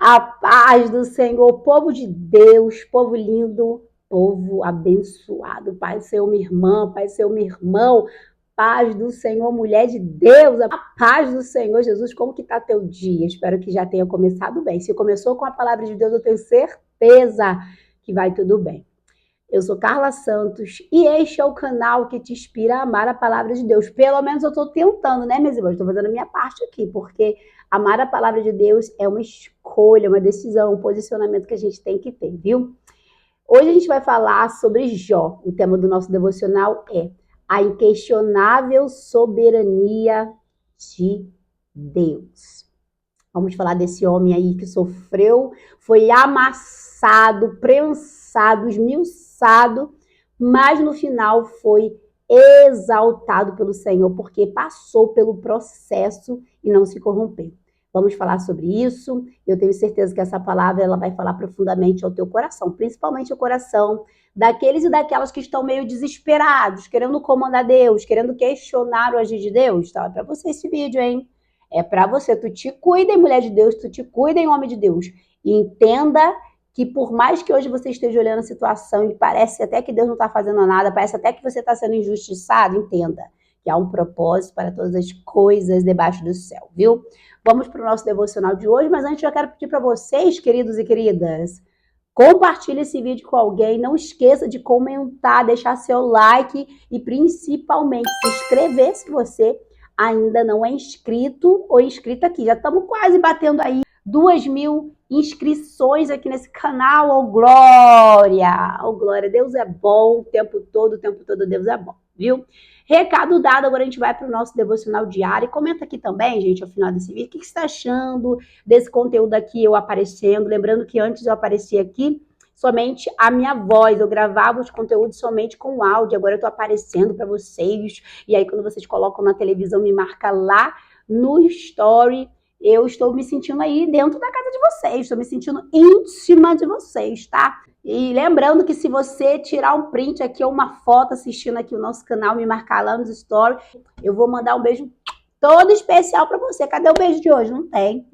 A paz do Senhor, povo de Deus, povo lindo, povo abençoado. Pai, seu minha irmã, Pai, seu meu irmão. Paz do Senhor, mulher de Deus. A paz do Senhor, Jesus. Como que tá teu dia? Espero que já tenha começado bem. Se começou com a palavra de Deus, eu tenho certeza que vai tudo bem. Eu sou Carla Santos e este é o canal que te inspira a amar a palavra de Deus. Pelo menos eu estou tentando, né, meus irmãos? Estou fazendo a minha parte aqui, porque amar a palavra de Deus é uma escolha, uma decisão, um posicionamento que a gente tem que ter, viu? Hoje a gente vai falar sobre Jó. O tema do nosso devocional é a inquestionável soberania de Deus. Vamos falar desse homem aí que sofreu, foi amassado, prensado, esmiuçado, mas no final foi exaltado pelo Senhor, porque passou pelo processo e não se corrompeu. Vamos falar sobre isso. Eu tenho certeza que essa palavra ela vai falar profundamente ao teu coração, principalmente o coração daqueles e daquelas que estão meio desesperados, querendo comandar Deus, querendo questionar o agir de Deus. Tá? É para você esse vídeo, hein? É para você, tu te cuida, mulher de Deus, tu te cuida, homem de Deus. E entenda que por mais que hoje você esteja olhando a situação e parece até que Deus não está fazendo nada, parece até que você está sendo injustiçado, entenda que há um propósito para todas as coisas debaixo do céu, viu? Vamos para o nosso devocional de hoje, mas antes eu quero pedir para vocês, queridos e queridas, compartilhe esse vídeo com alguém, não esqueça de comentar, deixar seu like e principalmente se inscrever se você ainda não é inscrito ou inscrita aqui. Já estamos quase batendo aí 2.000 inscrições aqui nesse canal. Oh, glória! Oh, glória! Deus é bom o tempo todo Deus é bom, viu? Recado dado, agora a gente vai para o nosso devocional diário. E comenta aqui também, gente, ao final desse vídeo, o que você está achando desse conteúdo aqui eu aparecendo. Lembrando que antes eu aparecia aqui somente a minha voz, eu gravava os conteúdos somente com áudio, agora eu tô aparecendo para vocês, e aí quando vocês colocam na televisão, me marca lá no story, eu estou me sentindo aí dentro da casa de vocês, estou me sentindo íntima de vocês, tá? E lembrando que se você tirar um print aqui ou uma foto assistindo aqui o nosso canal, me marcar lá nos stories, eu vou mandar um beijo todo especial para você. Cadê o beijo de hoje? Não tem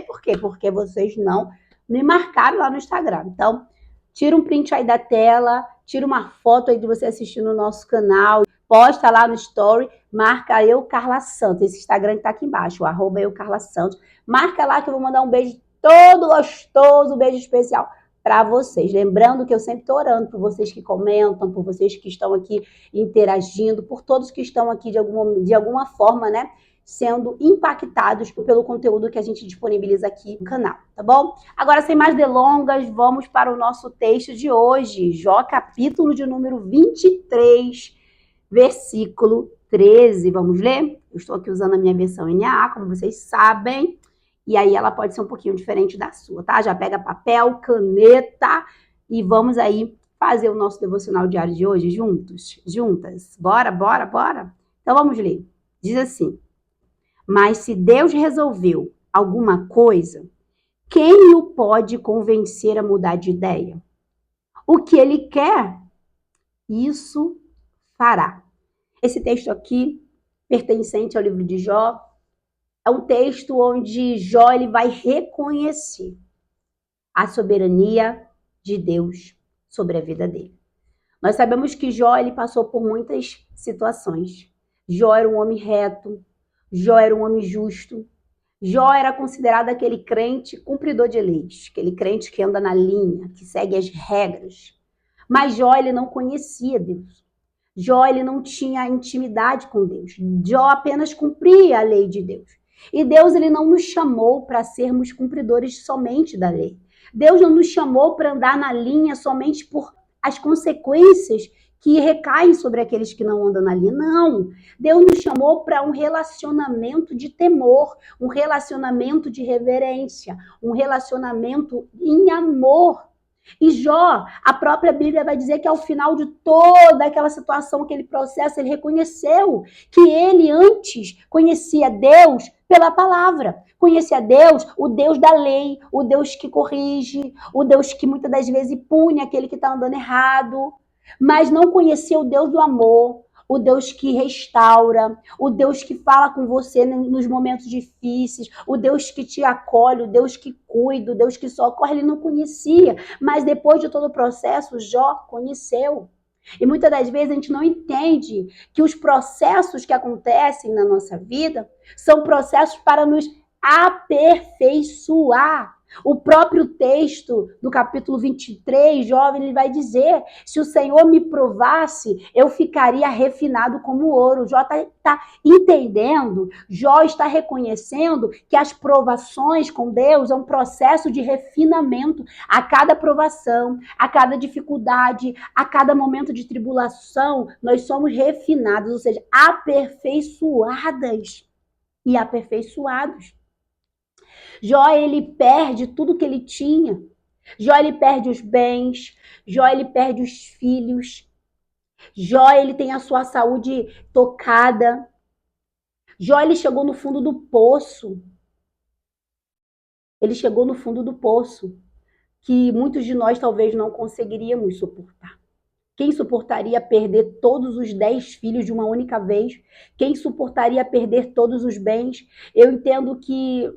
por quê? Porque vocês não me marcaram lá no Instagram. Então, tira um print aí da tela, tira uma foto aí de você assistindo o nosso canal, posta lá no story, marca eu, Carla Santos. Esse Instagram que tá aqui embaixo, o @eu, Carla Santos. Marca lá que eu vou mandar um beijo todo gostoso, um beijo especial para vocês. Lembrando que eu sempre estou orando por vocês que comentam, por vocês que estão aqui interagindo, por todos que estão aqui de alguma forma, né? Sendo impactados pelo conteúdo que a gente disponibiliza aqui no canal, tá bom? Agora, sem mais delongas, vamos para o nosso texto de hoje, Jó, capítulo de número 23, versículo 13. Vamos ler? Eu estou aqui usando a minha versão NAA, como vocês sabem, e aí ela pode ser um pouquinho diferente da sua, tá? Já pega papel, caneta e vamos aí fazer o nosso devocional diário de hoje juntas. Bora? Então vamos ler. Diz assim: mas se Deus resolveu alguma coisa, quem o pode convencer a mudar de ideia? O que ele quer, isso fará. Esse texto aqui, pertencente ao livro de Jó, é um texto onde Jó ele vai reconhecer a soberania de Deus sobre a vida dele. Nós sabemos que Jó ele passou por muitas situações. Jó era um homem reto, Jó era um homem justo, Jó era considerado aquele crente cumpridor de leis, aquele crente que anda na linha, que segue as regras. Mas Jó ele não conhecia Deus. Jó ele não tinha intimidade com Deus. Jó apenas cumpria a lei de Deus. E Deus ele não nos chamou para sermos cumpridores somente da lei. Deus não nos chamou para andar na linha somente por as consequências que recaem sobre aqueles que não andam na linha. Não. Deus nos chamou para um relacionamento de temor, um relacionamento de reverência, um relacionamento em amor. E Jó, a própria Bíblia vai dizer que ao final de toda aquela situação, aquele processo, ele reconheceu que ele antes conhecia Deus pela palavra. Conhecia Deus, o Deus da lei, o Deus que corrige, o Deus que muitas das vezes pune aquele que está andando errado. Mas não conhecia o Deus do amor, o Deus que restaura, o Deus que fala com você nos momentos difíceis, o Deus que te acolhe, o Deus que cuida, o Deus que socorre. Ele não conhecia, mas depois de todo o processo, Jó conheceu. E muitas das vezes a gente não entende que os processos que acontecem na nossa vida são processos para nos aperfeiçoar. O próprio texto do capítulo 23, jovem, ele vai dizer: se o Senhor me provasse, eu ficaria refinado como ouro. Jó está entendendo, Jó está reconhecendo que as provações com Deus é um processo de refinamento. A cada provação, a cada dificuldade, a cada momento de tribulação, nós somos refinados, ou seja, aperfeiçoadas e aperfeiçoados. Jó, ele perde tudo que ele tinha. Jó, ele perde os bens. Jó, ele perde os filhos. Jó, ele tem a sua saúde tocada. Jó, ele chegou no fundo do poço. Ele chegou no fundo do poço, que muitos de nós talvez não conseguiríamos suportar. Quem suportaria perder todos os 10 filhos de uma única vez? Quem suportaria perder todos os bens? Eu entendo que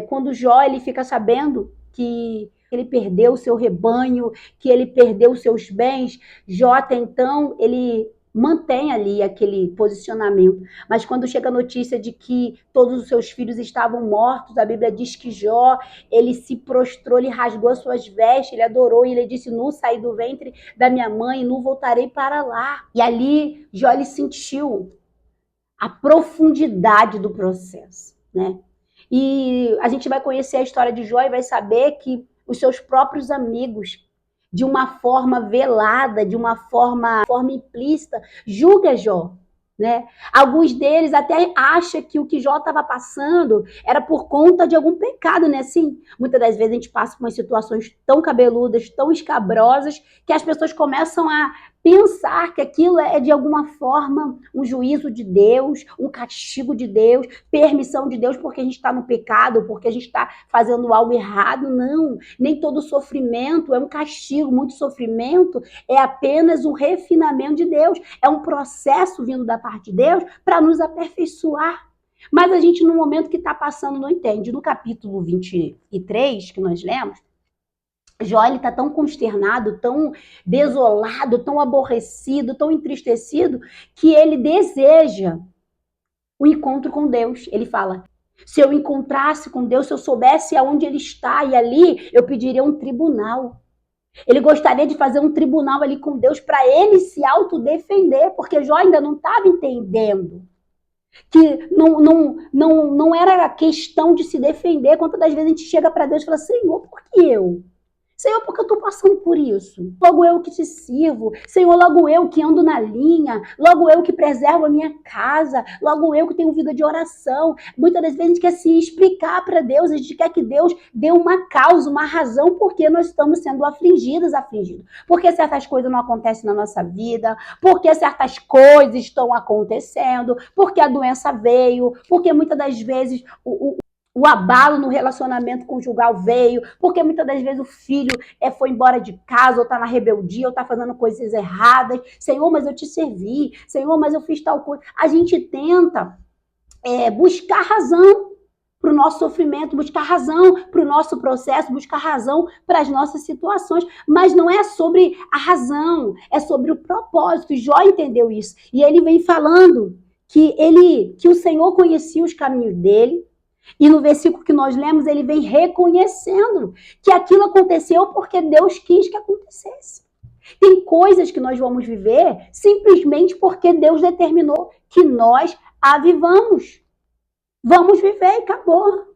quando Jó ele fica sabendo que ele perdeu o seu rebanho, que ele perdeu os seus bens, Jó até então ele mantém ali aquele posicionamento. Mas quando chega a notícia de que todos os seus filhos estavam mortos, a Bíblia diz que Jó, ele se prostrou, ele rasgou as suas vestes, ele adorou e ele disse: nu saí do ventre da minha mãe, nu voltarei para lá. E ali Jó ele sentiu a profundidade do processo, né? E a gente vai conhecer a história de Jó e vai saber que os seus próprios amigos, de uma forma velada, de uma forma implícita, julga Jó, né? Alguns deles até acham que o que Jó estava passando era por conta de algum pecado, né? Assim, muitas das vezes a gente passa por umas situações tão cabeludas, tão escabrosas, que as pessoas começam a pensar que aquilo é de alguma forma um juízo de Deus, um castigo de Deus, permissão de Deus porque a gente está no pecado, porque a gente está fazendo algo errado. Não, nem todo sofrimento é um castigo, muito sofrimento é apenas um refinamento de Deus, é um processo vindo da parte de Deus para nos aperfeiçoar. Mas a gente no momento que está passando não entende. No capítulo 23 que nós lemos, Jó está tão consternado, tão desolado, tão aborrecido, tão entristecido, que ele deseja o encontro com Deus. Ele fala: se eu encontrasse com Deus, se eu soubesse aonde ele está, e ali eu pediria um tribunal. Ele gostaria de fazer um tribunal ali com Deus para ele se autodefender, porque Jó ainda não estava entendendo que não era questão de se defender. Quantas das vezes a gente chega para Deus e fala: Senhor, por que eu? Senhor, porque eu estou passando por isso? Logo eu que te sirvo. Senhor, logo eu que ando na linha. Logo eu que preservo a minha casa. Logo eu que tenho vida de oração. Muitas das vezes a gente quer se explicar para Deus. A gente quer que Deus dê uma causa, uma razão porque nós estamos sendo afligidos. Porque certas coisas não acontecem na nossa vida. Porque certas coisas estão acontecendo. Porque a doença veio. Porque muitas das vezes o abalo no relacionamento conjugal veio, porque muitas das vezes o filho foi embora de casa, ou está na rebeldia, ou está fazendo coisas erradas. Senhor, mas eu te servi. Senhor, mas eu fiz tal coisa. A gente tenta buscar razão para o nosso sofrimento, buscar razão para o nosso processo, buscar razão para as nossas situações. Mas não é sobre a razão, é sobre o propósito. Jó entendeu isso. E ele vem falando que o Senhor conhecia os caminhos dele. E no versículo que nós lemos, ele vem reconhecendo que aquilo aconteceu porque Deus quis que acontecesse. Tem coisas que nós vamos viver simplesmente porque Deus determinou que nós a vivamos. Vamos viver e acabou.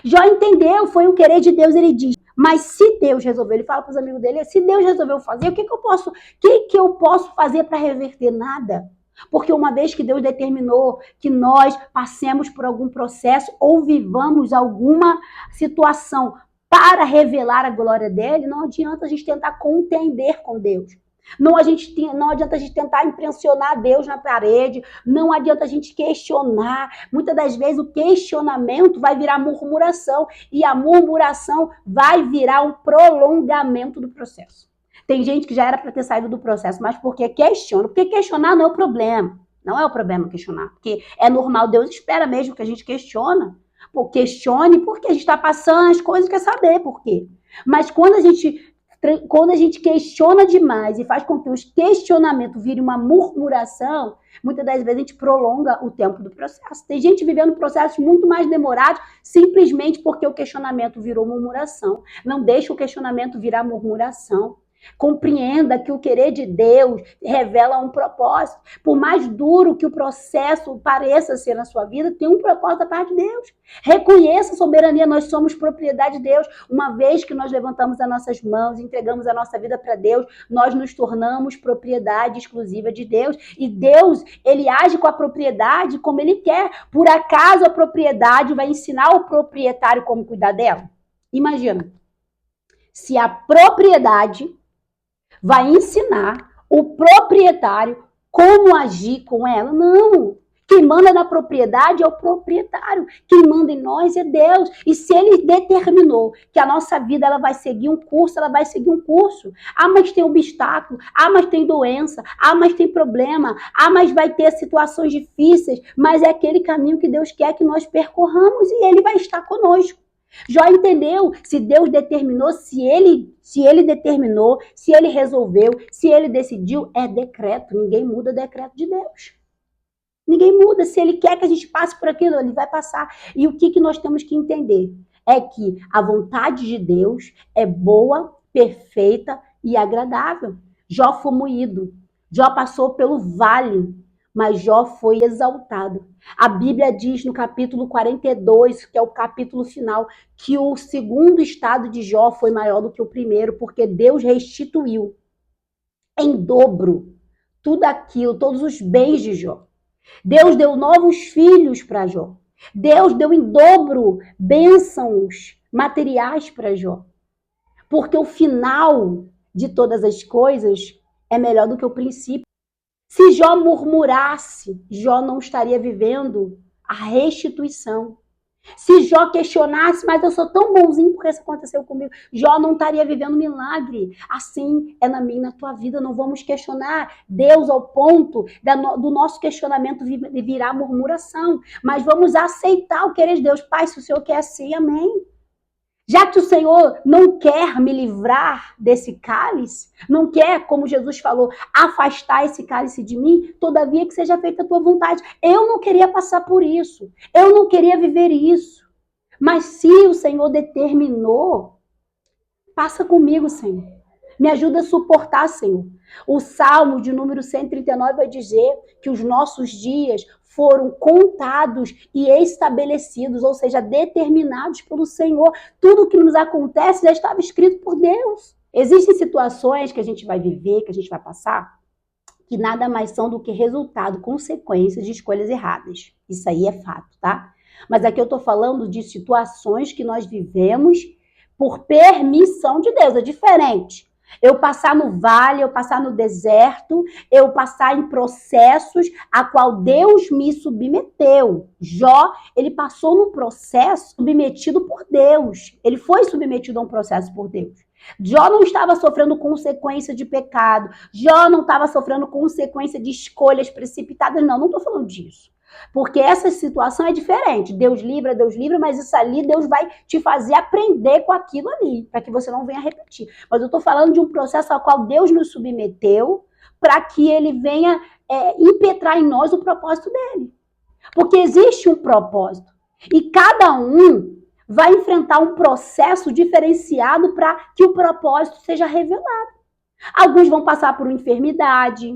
Jó entendeu, foi o querer de Deus, ele diz. Mas se Deus resolveu, ele fala para os amigos dele, se Deus resolveu fazer, o que eu posso fazer para reverter? Nada. Porque uma vez que Deus determinou que nós passemos por algum processo ou vivamos alguma situação para revelar a glória dele, não adianta a gente tentar contender com Deus. Não adianta a gente tentar impressionar Deus na parede, não adianta a gente questionar. Muitas das vezes o questionamento vai virar murmuração e a murmuração vai virar um prolongamento do processo. Tem gente que já era para ter saído do processo, mas porque questiona. Porque questionar não é o problema. Não é o problema questionar. Porque é normal, Deus espera mesmo que a gente questiona. Pô, questione porque a gente está passando as coisas e quer saber por quê. Mas quando a gente questiona demais e faz com que os questionamentos virem uma murmuração, muitas das vezes a gente prolonga o tempo do processo. Tem gente vivendo processos muito mais demorados simplesmente porque o questionamento virou murmuração. Não deixa o questionamento virar murmuração. Compreenda que o querer de Deus revela um propósito. Por mais duro que o processo pareça ser na sua vida, tem um propósito da parte de Deus. Reconheça a soberania, nós somos propriedade de Deus. Uma vez que nós levantamos as nossas mãos, entregamos a nossa vida para Deus, nós nos tornamos propriedade exclusiva de Deus. E Deus, ele age com a propriedade como ele quer. Por acaso a propriedade vai ensinar o proprietário como cuidar dela? Imagina, se a propriedade vai ensinar o proprietário como agir com ela. Não. Quem manda na propriedade é o proprietário. Quem manda em nós é Deus. E se ele determinou que a nossa vida ela vai seguir um curso, ela vai seguir um curso. Ah, mas tem obstáculo. Ah, mas tem doença. Ah, mas tem problema. Ah, mas vai ter situações difíceis. Mas é aquele caminho que Deus quer que nós percorramos e ele vai estar conosco. Jó entendeu, se Deus determinou, se ele determinou, se ele resolveu, se ele decidiu, é decreto. Ninguém muda decreto de Deus. Ninguém muda. Se ele quer que a gente passe por aquilo, ele vai passar. E o que nós temos que entender? É que a vontade de Deus é boa, perfeita e agradável. Jó foi moído. Jó passou pelo vale, mas Jó foi exaltado. A Bíblia diz no capítulo 42, que é o capítulo final, que o segundo estado de Jó foi maior do que o primeiro, porque Deus restituiu em dobro tudo aquilo, todos os bens de Jó. Deus deu novos filhos para Jó. Deus deu em dobro bênçãos materiais para Jó. Porque o final de todas as coisas é melhor do que o princípio. Se Jó murmurasse, Jó não estaria vivendo a restituição. Se Jó questionasse, mas eu sou tão bonzinho porque isso aconteceu comigo, Jó não estaria vivendo milagre. Assim é na minha e na tua vida. Não vamos questionar Deus ao ponto do nosso questionamento virar murmuração. Mas vamos aceitar o querer de Deus. Pai, se o Senhor quer assim, amém. Já que o Senhor não quer me livrar desse cálice, não quer, como Jesus falou, afastar esse cálice de mim, todavia que seja feita a tua vontade. Eu não queria passar por isso. Eu não queria viver isso. Mas se o Senhor determinou, passa comigo, Senhor. Me ajuda a suportar, Senhor. O Salmo de número 139 vai dizer que os nossos dias foram contados e estabelecidos, ou seja, determinados pelo Senhor. Tudo que nos acontece já estava escrito por Deus. Existem situações que a gente vai viver, que a gente vai passar, que nada mais são do que resultado, consequências de escolhas erradas. Isso aí é fato, tá? Mas aqui eu estou falando de situações que nós vivemos por permissão de Deus, é diferente. Eu passar no vale, eu passar no deserto, eu passar em processos a qual Deus me submeteu. Jó, ele passou num processo submetido por Deus. Ele foi submetido a um processo por Deus. Jó não estava sofrendo consequência de pecado. Jó não estava sofrendo consequência de escolhas precipitadas. Não estou falando disso. Porque essa situação é diferente. Deus livra, mas isso ali Deus vai te fazer aprender com aquilo ali, para que você não venha repetir. Mas eu estou falando de um processo ao qual Deus nos submeteu para que ele venha impetrar em nós o propósito dele. Porque existe um propósito. E cada um vai enfrentar um processo diferenciado para que o propósito seja revelado. Alguns vão passar por enfermidade,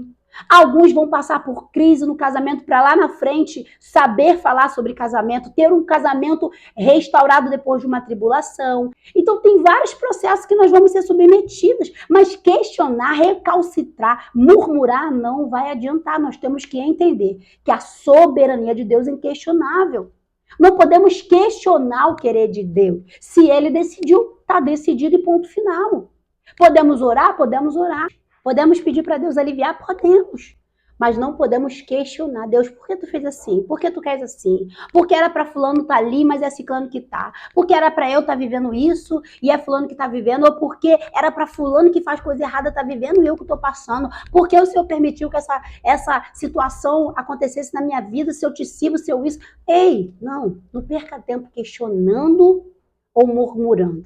alguns vão passar por crise no casamento para lá na frente saber falar sobre casamento, ter um casamento restaurado depois de uma tribulação. Então tem vários processos que nós vamos ser submetidos, mas questionar, recalcitrar, murmurar não vai adiantar. Nós temos que entender que a soberania de Deus é inquestionável. Não podemos questionar o querer de Deus. Se ele decidiu, está decidido e ponto final. Podemos orar? Podemos orar. Podemos pedir para Deus aliviar? Podemos. Mas não podemos questionar Deus, por que tu fez assim? Por que tu queres assim? Porque era para fulano tá ali, mas é ciclano que tá. Porque era para eu tá vivendo isso e é fulano que tá vivendo, ou porque era para fulano que faz coisa errada tá vivendo e eu que tô passando. Porque o Senhor permitiu que essa situação acontecesse na minha vida, se eu te sirvo, se eu isso. Ei, não perca tempo questionando ou murmurando,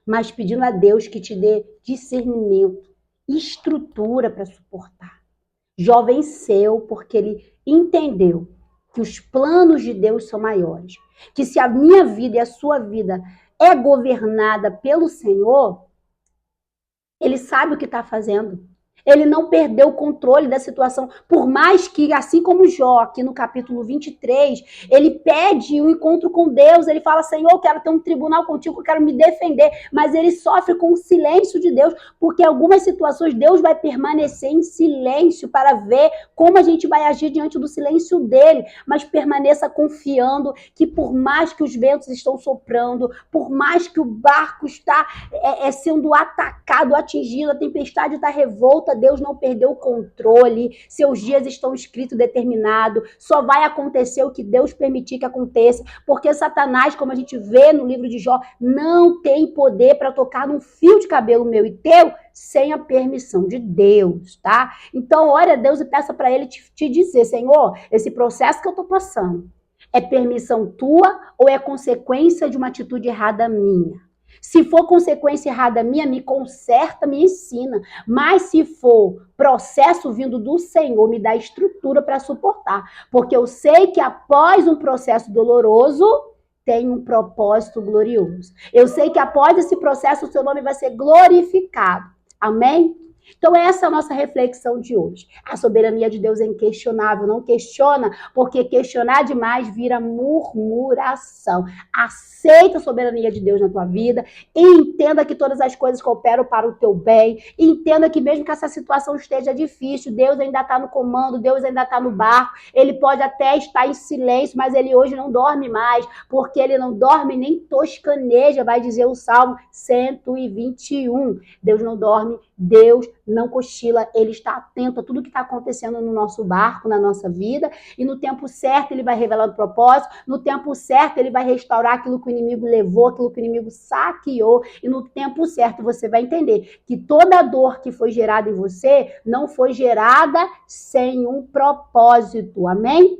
mas pedindo a Deus que te dê discernimento, estrutura para suportar. Jó venceu porque ele entendeu que os planos de Deus são maiores. Que se a minha vida e a sua vida é governada pelo Senhor, ele sabe o que está fazendo. Ele não perdeu o controle da situação, por mais que, assim como Jó, aqui no capítulo 23, ele pede um encontro com Deus, ele fala, Senhor, eu quero ter um tribunal contigo, eu quero me defender, mas ele sofre com o silêncio de Deus, porque em algumas situações Deus vai permanecer em silêncio para ver como a gente vai agir diante do silêncio dele, mas permaneça confiando que por mais que os ventos estão soprando, por mais que o barco está sendo atacado, atingido, a tempestade está revolta, Deus não perdeu o controle, seus dias estão escritos, determinados, só vai acontecer o que Deus permitir que aconteça, porque Satanás, como a gente vê no livro de Jó, não tem poder para tocar num fio de cabelo meu e teu, sem a permissão de Deus, tá? Então, ore a Deus e peça para ele te dizer, Senhor, esse processo que eu estou passando, é permissão tua ou é consequência de uma atitude errada minha? Se for consequência errada minha, me conserta, me ensina. Mas se for processo vindo do Senhor, me dá estrutura para suportar. Porque eu sei que após um processo doloroso, tem um propósito glorioso. Eu sei que após esse processo, o seu nome vai ser glorificado. Amém? Então, essa é a nossa reflexão de hoje. A soberania de Deus é inquestionável. Não questiona, porque questionar demais vira murmuração. Aceita a soberania de Deus na tua vida e entenda que todas as coisas cooperam para o teu bem. Entenda que mesmo que essa situação esteja difícil, Deus ainda está no comando, Deus ainda está no barco. Ele pode até estar em silêncio, mas ele hoje não dorme mais, porque ele não dorme nem toscaneja, vai dizer o Salmo 121. Deus não dorme, Deus não cochila, ele está atento a tudo que está acontecendo no nosso barco, na nossa vida, e no tempo certo ele vai revelar o propósito, no tempo certo ele vai restaurar aquilo que o inimigo levou, aquilo que o inimigo saqueou, e no tempo certo você vai entender que toda a dor que foi gerada em você não foi gerada sem um propósito, amém?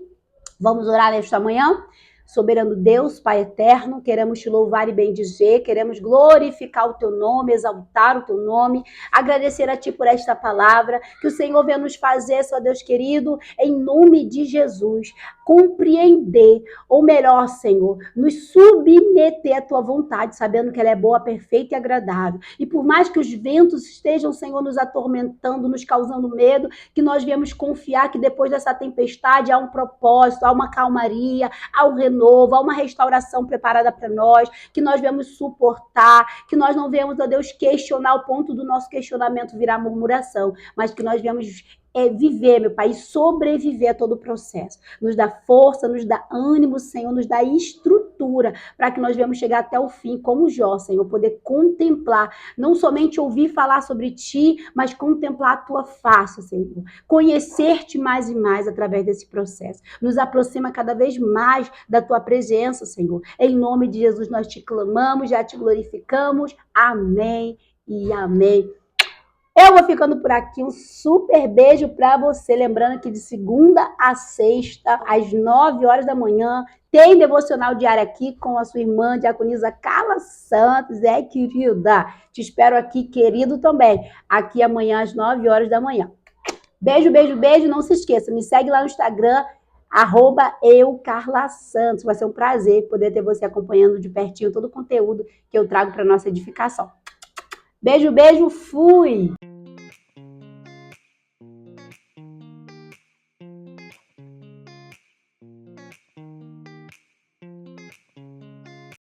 Vamos orar nesta manhã? Soberano Deus, Pai eterno, queremos te louvar e bendizer, queremos glorificar o teu nome, exaltar o teu nome, agradecer a ti por esta palavra, que o Senhor venha nos fazer, Senhor Deus querido, em nome de Jesus, compreender, ou melhor, Senhor, nos submeter à tua vontade, sabendo que ela é boa, perfeita e agradável. E por mais que os ventos estejam, Senhor, nos atormentando, nos causando medo, que nós viemos confiar que depois dessa tempestade há um propósito, há uma calmaria, há um renovo, há uma restauração preparada para nós, que nós vamos suportar, que nós não vemos, ó Deus, questionar o ponto do nosso questionamento virar murmuração, mas que nós vamos viver, meu Pai, e sobreviver a todo o processo. Nos dá força, nos dá ânimo, Senhor, nos dá estrutura para que nós venhamos chegar até o fim, como Jó, Senhor, poder contemplar, não somente ouvir falar sobre Ti, mas contemplar a Tua face, Senhor. Conhecer-te mais e mais através desse processo. Nos aproxima cada vez mais da Tua presença, Senhor. Em nome de Jesus nós te clamamos, já te glorificamos. Amém e amém. Eu vou ficando por aqui, um super beijo para você, lembrando que de segunda a sexta, às 9 horas da manhã, tem devocional diário aqui com a sua irmã, diaconisa Carla Santos, querida, te espero aqui, querido também, aqui amanhã às 9 horas da manhã. Beijo, beijo, beijo, não se esqueça, me segue lá no Instagram, @eucarlasantos, vai ser um prazer poder ter você acompanhando de pertinho todo o conteúdo que eu trago para nossa edificação. Beijo, beijo, fui!